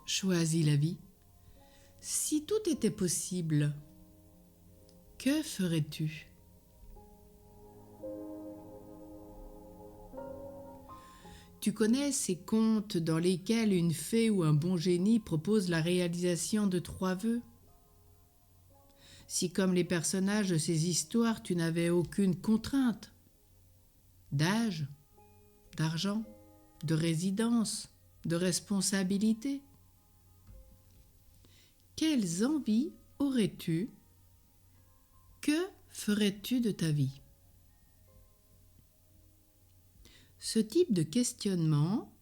choisi la vie, si tout était possible, que ferais-tu ? Tu connais ces contes dans lesquels une fée ou un bon génie propose la réalisation de 3 vœux ? Si comme les personnages de ces histoires, tu n'avais aucune contrainte d'âge, d'argent, de résidence, de responsabilité, quelles envies aurais-tu ? Que ferais-tu de ta vie ? Ce type de questionnement,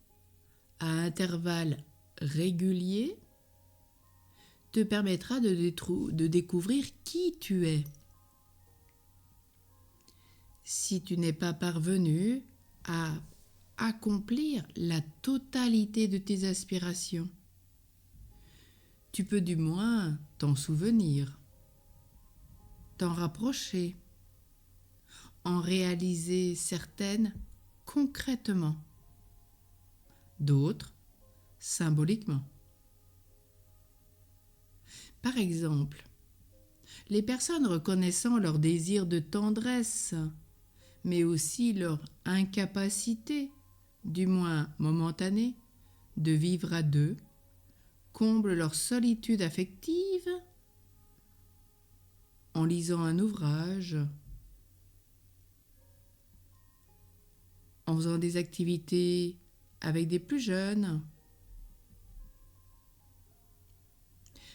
à intervalles réguliers, te permettra de découvrir qui tu es. Si tu n'es pas parvenu à accomplir la totalité de tes aspirations, tu peux du moins t'en souvenir, t'en rapprocher, en réaliser certaines concrètement, d'autres symboliquement. Par exemple, les personnes reconnaissant leur désir de tendresse, mais aussi leur incapacité, du moins momentanée, de vivre à deux, comblent leur solitude affective en lisant un ouvrage, en faisant des activités avec des plus jeunes.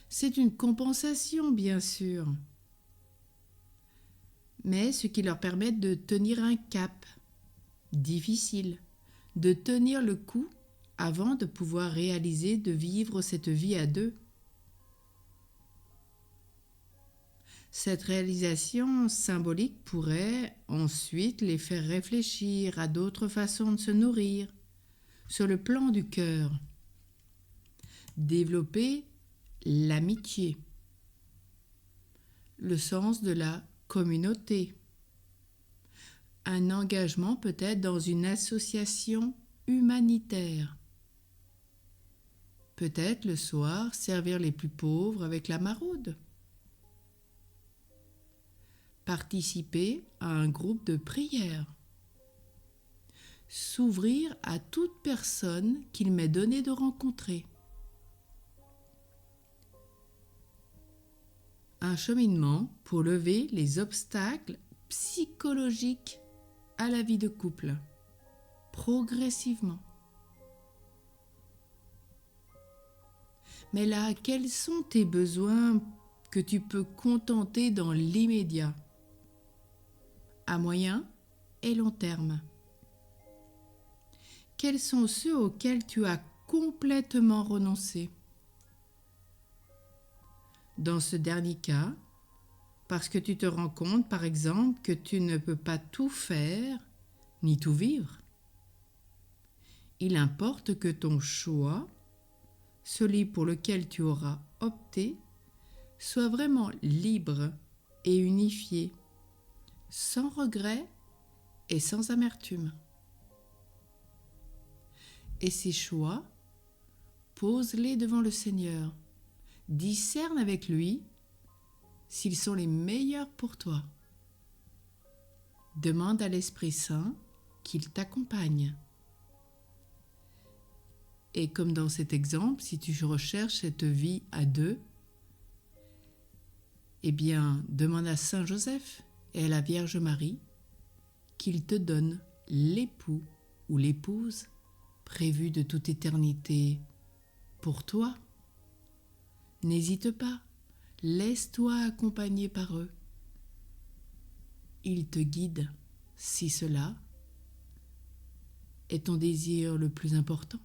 C'est une compensation, bien sûr, mais ce qui leur permet de tenir un cap difficile, de tenir le coup avant de pouvoir réaliser de vivre cette vie à deux. Cette réalisation symbolique pourrait ensuite les faire réfléchir à d'autres façons de se nourrir, sur le plan du cœur. Développer l'amitié, le sens de la communauté, un engagement peut-être dans une association humanitaire. Peut-être le soir servir les plus pauvres avec la maraude. Participer à un groupe de prière. S'ouvrir à toute personne qu'il m'est donné de rencontrer. Un cheminement pour lever les obstacles psychologiques à la vie de couple, progressivement. Mais là, quels sont tes besoins que tu peux contenter dans l'immédiat, à moyen et long terme? Quels sont ceux auxquels tu as complètement renoncé? Dans ce dernier cas, parce que tu te rends compte, par exemple, que tu ne peux pas tout faire ni tout vivre. Il importe que ton choix, celui pour lequel tu auras opté, soit vraiment libre et unifié, sans regret et sans amertume. Et ces choix, pose-les devant le Seigneur. Discerne avec lui s'ils sont les meilleurs pour toi. Demande à l'Esprit Saint qu'il t'accompagne. Et comme dans cet exemple, si tu recherches cette vie à deux, eh bien, demande à Saint Joseph et à la Vierge Marie qu'ils te donnent l'époux ou l'épouse prévu de toute éternité pour toi. N'hésite pas, laisse-toi accompagner par eux. Ils te guident si cela est ton désir le plus important.